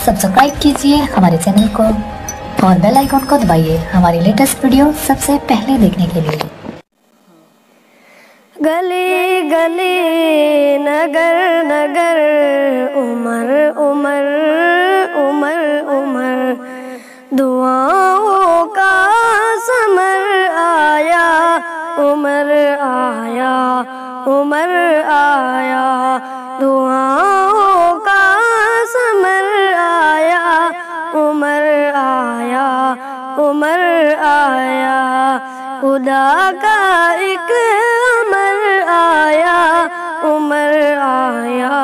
Subscribe कीजिए हमारे channel को और बेल आइकन को दबाइए हमारी लेटेस्ट वीडियो सबसे पहले देखने के लिए। गली गली नगर नगर उमर उमर उमर उमर दुआओं का समर आया उमर आया उमर आया दुआओं का समर आया उमर आया उमर आया खुदा का एक अमर आया उमर आया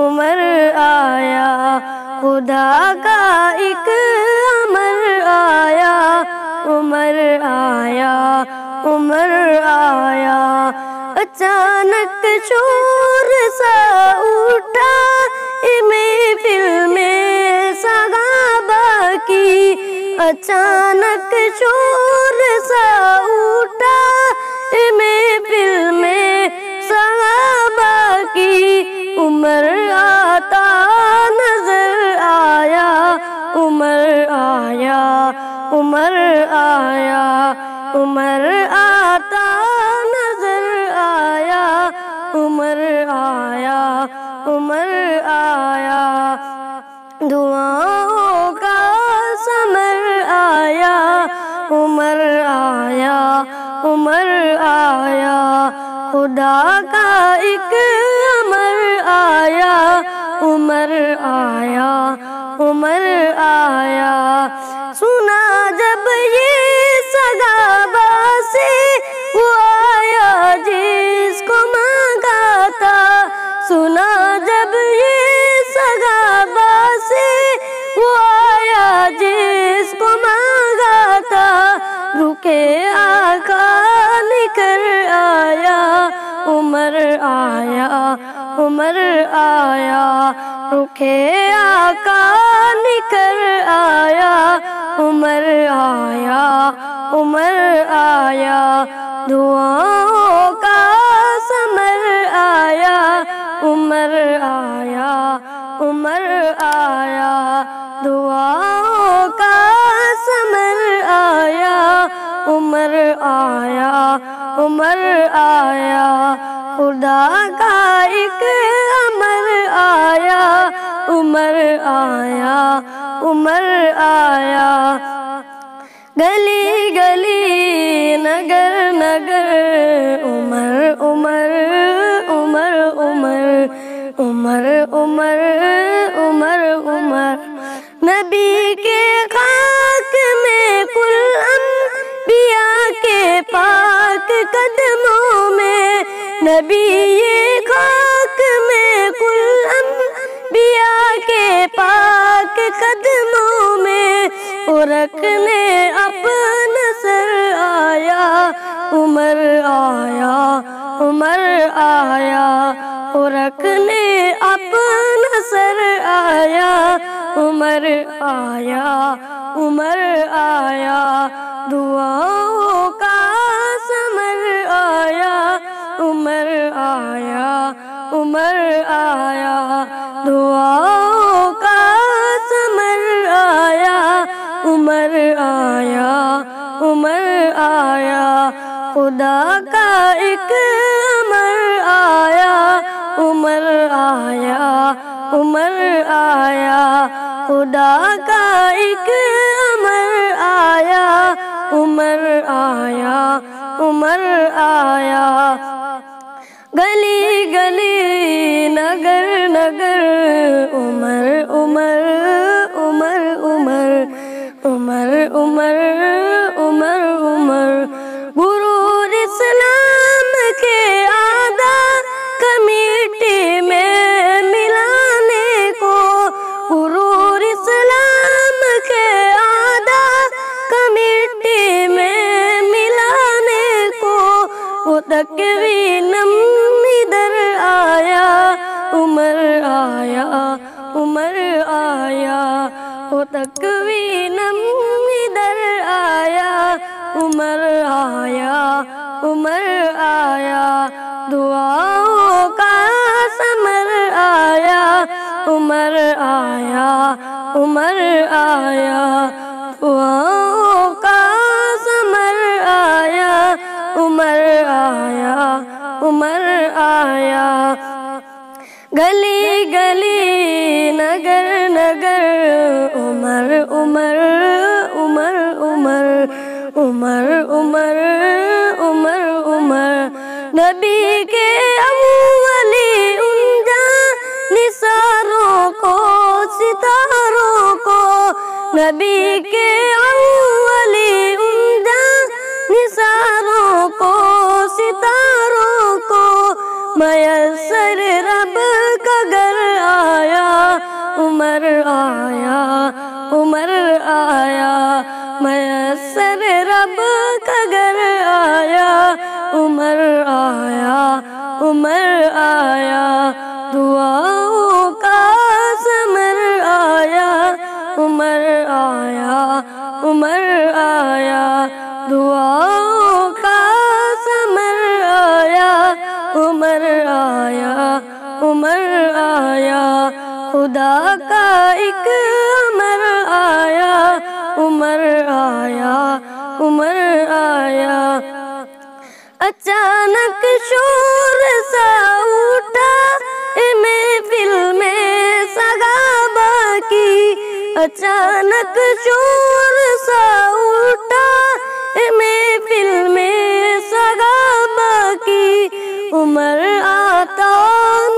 उमर आया खुदा का एक अमर आया उमर आया उमर आया अचानक शोर सा उठा महफिल में सहाबा की अचानक शोर सा उठा महफिल में सहाबा की उमर आता नजर आया उमर आया उमर आया उमर आता नजर आया उमर आया उमर आया दुआओं का समर आया उमर आया उमर आया खुदा का एक अमर आया उमर आया उमर आया सुना जब ये सहाबा से वो आया जिसको मांगा था सुना जब ये सहाबा से वो आया जिसको मांगा था रुके आका निकल आया उमर आया उमर आया रुके आका निकल आया उमर आया उमर आया दुआओं का समर आया उमर आया उमर आया दुआओं का समर आया उमर आया उमर आया खुदा का एक अमर आया उमर आया उमर आया गली गली नगर नगर उमर उमर उमर उमर उमर उमर उमर उमर नबी के खाक में कुल अंबिया के पाक कदमों में नबी ये खाक में कुल अंबिया के पाक कदमों में रखने अपना सर आया उमर आया उमर आया रखने अपना सर आया उमर आया उमर आया दुआओं का समर आया उमर आया उमर आया दुआओं का समर आया उमर आया उमर आया खुदा का एक अमर आया उमर आया उमर आया खुदा का एक अमर आया उमर आया उमर आया गली गली नगर नगर उमर उमर उमर उमर उमर उमर उमर उमर गुरूर इस्लाम के आदा कमेटी में मिलाने को गुरूर इस्लाम के आदा कमेटी में मिलाने को वो तकवीनम इधर आया उमर आया उमर आया वो तकवीनम इधर आया उमर आया उमर आया दुआओं का समर आया उमर आया عمر آیا، دعاؤں کا ثمر آیا، عمر آیا، عمر آیا، گلی گلی نگر نگر عمر عمر عمر عمر عمر عمر عمر عمر، نبی کے اولی انجا نثاروں کو ستاروں کو، نبی کے اولی انجا نثاروں کو ستاروں کو، میسر رب کا گھر آیا، عمر آیا، عمر آیا، میسر رب کا گھر آیا، عمر آیا، عمر آیا، دعاؤں کا ثمر آیا، عمر آیا، عمر آیا، دعاؤں کا ثمر آیا، عمر آیا، عمر آیا، خدا کا ایک امر آیا، عمر آیا، عمر آیا، اچانک شور سا اٹھا محفل میں صحابہ کی، اچانک شور سا اٹھا محفل میں صحابہ کی، عمر آتا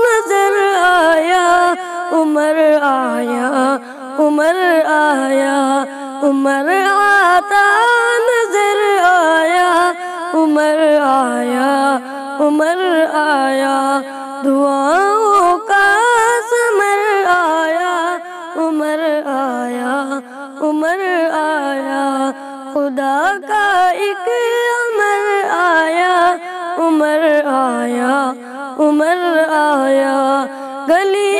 نظر آیا، عمر آیا، عمر آیا، عمر آتا نظر آیا، عمر آیا، عمر آیا، دعاؤں کا ثمر آیا، عمر آیا، عمر آیا، خدا کا ایک امر آیا، عمر آیا، عمر آیا، گلی